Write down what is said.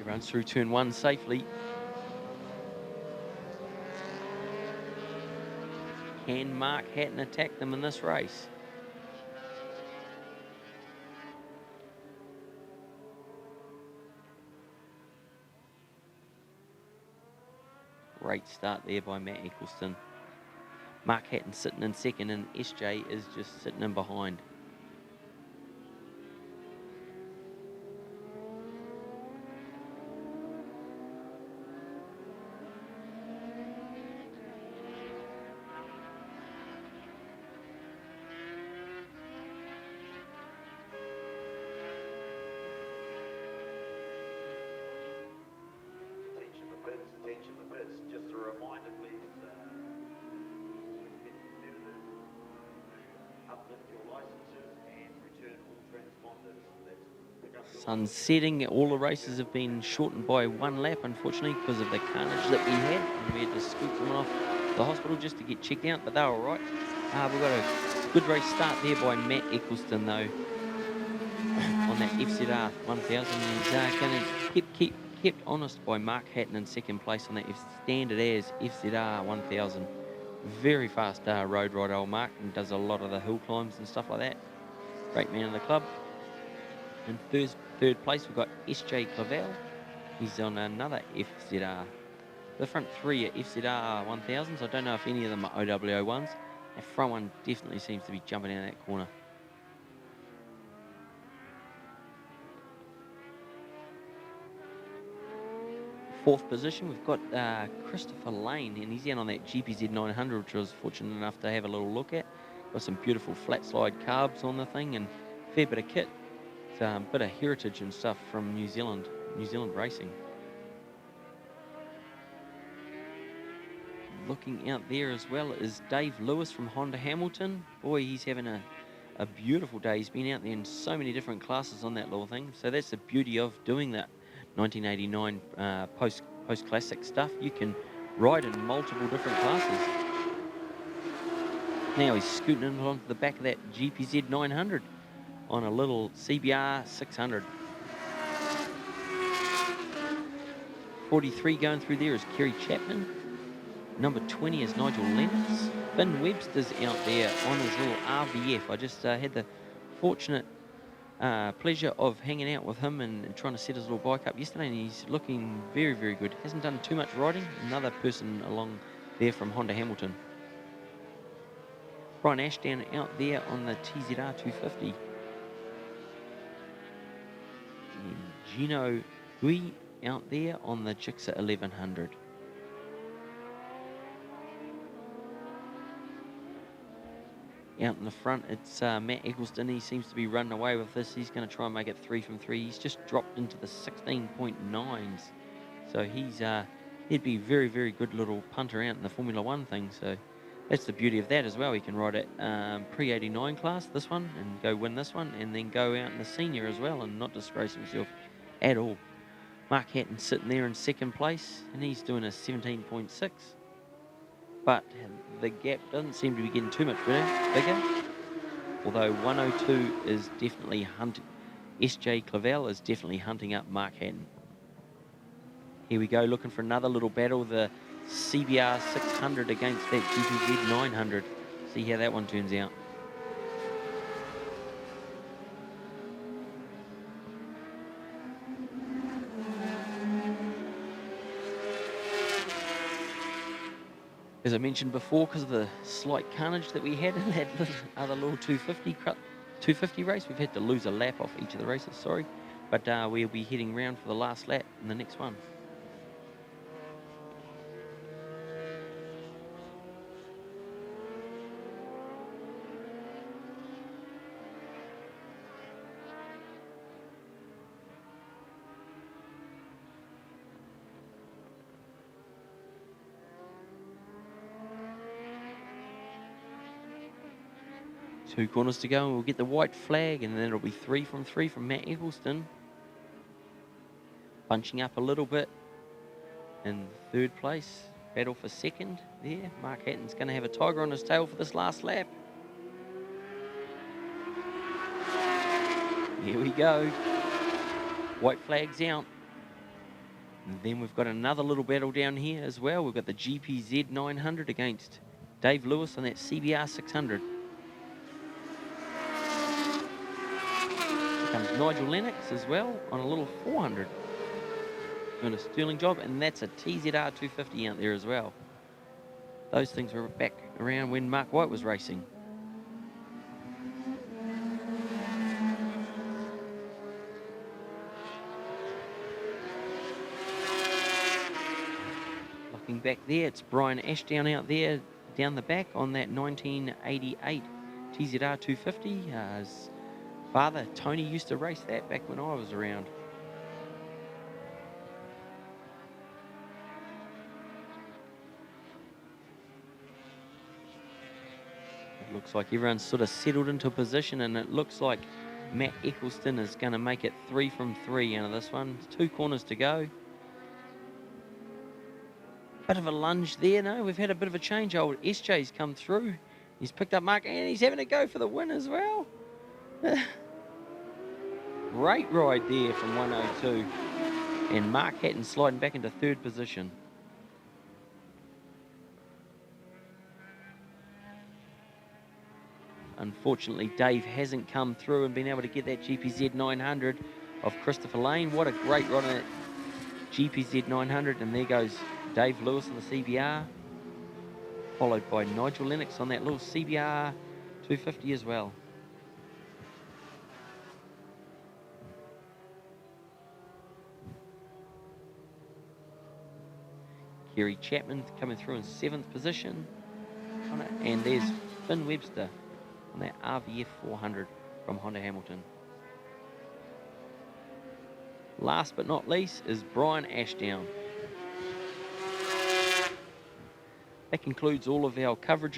runs through turn 1 safely. Can Mark Hatton attack them in this race? Great start there by Matt Eccleston. Mark Hatton sitting in second, and SJ is just sitting in behind. Attention the bits. Just a reminder, please. Uplift your licenses and return all transponders. Sun's setting. All the races have been shortened by 1 lap, unfortunately, because of the carnage that we had. And we had to scoot someone off the hospital just to get checked out, but they were all right. We've got a good race start there by Matt Eccleston, though, on that FZR 1000. He's going to kept honest by Mark Hatton in second place on that standard as FZR 1000. Very fast road rider, old Mark, and does a lot of the hill climbs and stuff like that. Great man of the club. In third place, we've got SJ Clavel. He's on another FZR. The front three are FZR 1000s. I don't know if any of them are OW01s. The front one definitely seems to be jumping out of that corner. Fourth position, we've got Christopher Lane, and he's out on that GPZ 900, which I was fortunate enough to have a little look at. Got some beautiful flat slide carbs on the thing and a fair bit of kit. It's a bit of heritage and stuff from New Zealand racing. Looking out there as well is Dave Lewis from Honda Hamilton. Boy, he's having a beautiful day. He's been out there in so many different classes on that little thing. So that's the beauty of doing that 1989 post-classic stuff. You can ride in multiple different classes. Now he's scooting in onto the back of that GPZ 900 on a little CBR 600. 43 going through there is Kerry Chapman. Number 20 is Nigel Lennox. Ben Webster's out there on his little RVF. I just had the fortunate pleasure of hanging out with him and trying to set his little bike up yesterday, and he's looking very, very good. Hasn't done too much riding. Another person along there from Honda Hamilton. Brian Ashdown out there on the TZR 250. And Gino Hui out there on the Gixxer 1100. Out in the front, it's Matt Eccleston. He seems to be running away with this. He's going to try and make it 3 from 3. He's just dropped into the 16.9s. So he'd be a very, very good little punter out in the Formula 1 thing. So that's the beauty of that as well. He can ride it pre-89 class, this one, and go win this one, and then go out in the senior as well and not disgrace himself at all. Mark Hatton sitting there in second place, and he's doing a 17.6. But the gap doesn't seem to be getting too much bigger. Although 102 is definitely hunting. SJ Clavel is definitely hunting up Mark Hatton. Here we go, looking for another little battle. The CBR 600 against that GPZ 900. See how that one turns out. As I mentioned before, because of the slight carnage that we had in that other little 250 race, we've had to lose a lap off each of the races, sorry. But we'll be heading round for the last lap in the next one. Two corners to go, and we'll get the white flag, and then it'll be 3 from 3 from Matt Eccleston. Bunching up a little bit in third place. Battle for second there. Mark Hatton's going to have a tiger on his tail for this last lap. Here we go. White flag's out. And then we've got another little battle down here as well. We've got the GPZ 900 against Dave Lewis on that CBR 600. Here comes Nigel Lennox as well on a little 400. Doing a sterling job, and that's a TZR 250 out there as well. Those things were back around when Mark White was racing. Looking back there, it's Brian Ashdown out there, down the back on that 1988 TZR 250. His father, Tony, used to race that back when I was around. It looks like everyone's sort of settled into position, and it looks like Matt Eccleston is going to make it 3 from 3 out of this one. 2 corners to go. Bit of a lunge there, no? We've had a bit of a change. Old SJ's come through. He's picked up Mark, and he's having a go for the win as well. Great ride there from 102. And Mark Hatton sliding back into 3rd position. Unfortunately, Dave hasn't come through and been able to get that GPZ 900 of Christopher Lane. What a great ride on that GPZ 900. And there goes Dave Lewis on the CBR, followed by Nigel Lennox on that little CBR 250 as well. Kerry Chapman coming through in 7th position. And there's Finn Webster on that RVF 400 from Honda Hamilton. Last but not least is Brian Ashdown. That concludes all of our coverage